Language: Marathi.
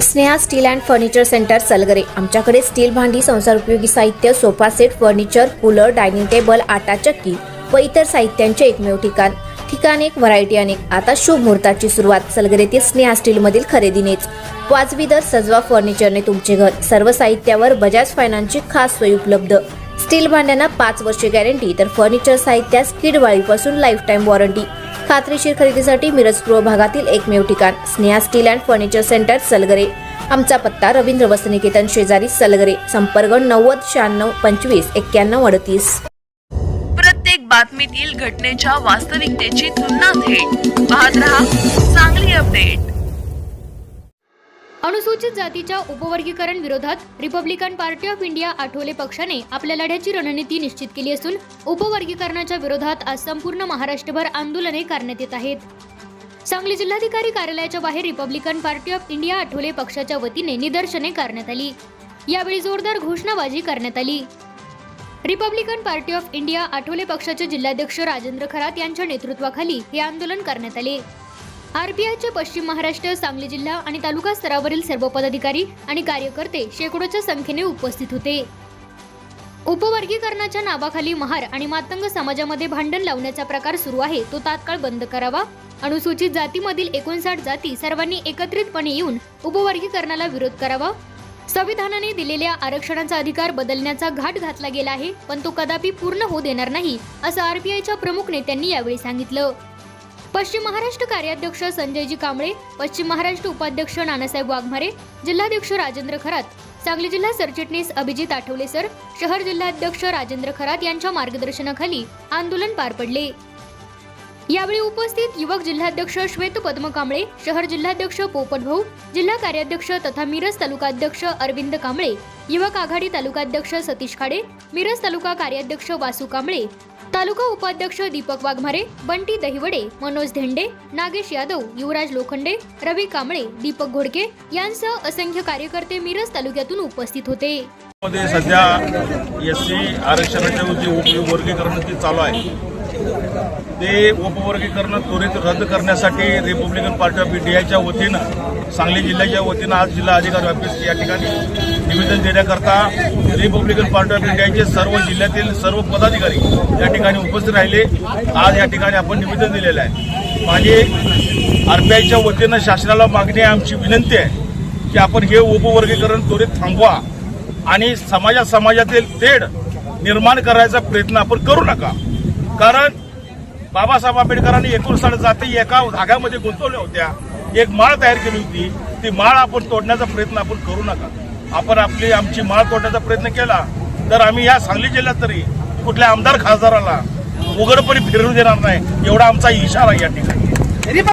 Sneha steel and furniture centre Salgare. आमच्याकडे स्टील भांडी, संसार उपयोगी साहित्य, sofa set, furniture, cooler, dining table, आटा चक्की व इतर साहित्यांचे एकमेव ठिकाण एक, व्हरायटी अनेक। आता शुभ मुहूर्ताची सुरुवात सलगरेतील स्नेहा स्टील मधील खरेदीनेच। वाजवी दर, सजवा फर्निचरने तुमचे घर। सर्व साहित्यावर बजाज फायनान्सची खास सोय उपलब्ध। स्टील भांड्यांना 5 वर्षे गॅरंटी, तर फर्निचर साहित्यास किडवाळीपासून लाईफ टाइम वॉरंटी। खात्रीशीर खरेदीसाठी मिरज पूर्व भागातील एकमेव ठिकाण Sneha steel and furniture centre Salgare. आमचा पत्ता रवींद्र वस्त्रनिकेतन शेजारी सलगरे। संपर्क 90 96 25 91 38। प्रत्येक बातमीतील घटनेच्या वास्तविकतेची तुलना थेट पाहत रहा चांगली अपडेट। अनुसूचित जातीच्या उपवर्गीकरण विरोधात Republican party of India Athawale पक्षाने आपल्या लढ्याची रणनीती निश्चित केली असून उपवर्गीकरणाच्या विरोधात आज संपूर्ण महाराष्ट्रभर आंदोलने करण्यात येत आहेत। सांगली जिल्हाधिकारी कार्यालयाच्या बाहेर Republican party of India Athawale पक्षाच्या वतीने निदर्शने करण्यात आली। यावेळी जोरदार घोषणाबाजी करण्यात आली। Republican party of India Athawale पक्षाचे जिल्हाध्यक्ष राजेंद्र खरात यांच्या नेतृत्वाखाली हे आंदोलन करण्यात आले। आरपीआयचे पश्चिम महाराष्ट्र, सांगली जिल्हा आणि तालुका स्तरावरील सर्व पदाधिकारी आणि कार्यकर्ते शेकडोच्या संख्येने उपस्थित होते। उपवर्गीकरणाच्या नावाखाली महार आणि मातंग समाजामध्ये भांडण लावण्याचा प्रकार सुरू आहे, तो तात्काळ बंद करावा। अनुसूचित जातीमधील 59 जाती सर्वांनी एकत्रितपणे येऊन उपवर्गीकरणाला विरोध करावा। संविधानाने दिलेल्या आरक्षणाचा अधिकार बदलण्याचा घाट घातला गेला आहे, पण तो कदापि पूर्ण होऊ देणार नाही, असं आरपीआयच्या प्रमुख नेत्यांनी यावेळी सांगितलं। पश्चिम महाराष्ट्र कार्याध्यक्ष संजयजी कांबळे, पश्चिम महाराष्ट्र उपाध्यक्ष नानासाहेब वाघमारे, जिल्हाध्यक्ष राजेंद्र खरात, सांगली जिल्हा सरचिटणीस अभिजित आठवले सर, शहर जिल्हाध्यक्ष राजेंद्र खरात यांच्या मार्गदर्शनाखाली आंदोलन पार पडले। यावेळी उपस्थित युवक जिल्हाध्यक्ष श्वेत पद्म कांबळे, शहर जिल्हाध्यक्ष पोपट भाऊ, जिल्हा कार्याध्यक्ष तथा मिरज तालुकाध्यक्ष अरविंद कांबळे, युवक आघाडी तालुकाध्यक्ष सतीश खाडे, मिरज तालुका कार्याध्यक्ष वासू कांबळे, तालुका उपाध्यक्ष दीपक वाघमारे, बंटी दहिवडे, मनोज धेंडे, नागेश यादव, युवराज लोखंडे, रवी कांबळे, दीपक घोडके यांसह असंख्य कार्यकर्ते मिरज तालुक्यातून उपस्थित होते। सध्या एससी आरक्षणाच्या जे उपवर्गीकरण चालू आहे ते उपवर्गीकरण त्वरित रद्द करण्यासाठी रिपब्लिकन पार्टी ऑफ इंडियाच्या वतीनं, सांगली जिल्ह्याच्या वतीनं आज जिल्हा अधिकारी ऑफिस या ठिकाणी निवेदन देण्याकरता रिपब्लिकन पार्टी ऑफ इंडियाचे सर्व जिल्ह्यातील सर्व पदाधिकारी या ठिकाणी उपस्थित राहिले। आज या ठिकाणी आपण निवेदन दिलेलं आहे। माझी आरपीआयच्या वतीनं शासनाला मागणी आहे, आमची विनंती आहे की आपण हे उपवर्गीकरण त्वरित थांबवा आणि समाजातील तेढ निर्माण करायचा प्रयत्न आपण करू नका। कारण बाबासाहेब आंबेडकरांनी 59 जाती एका धाग्यामध्ये गुंतवल्या होत्या, एक माळ तयार केली होती, ती माळ आपण तोडण्याचा प्रयत्न आपण करू नका। आपण आमची माळ तोडण्याचा प्रयत्न केला तर आम्ही या सांगली जिल्ह्यात तरी कुठल्या आमदार खासदाराला उघडपणे फिरू देणार नाही, एवढा आमचा इशारा या ठिकाणी।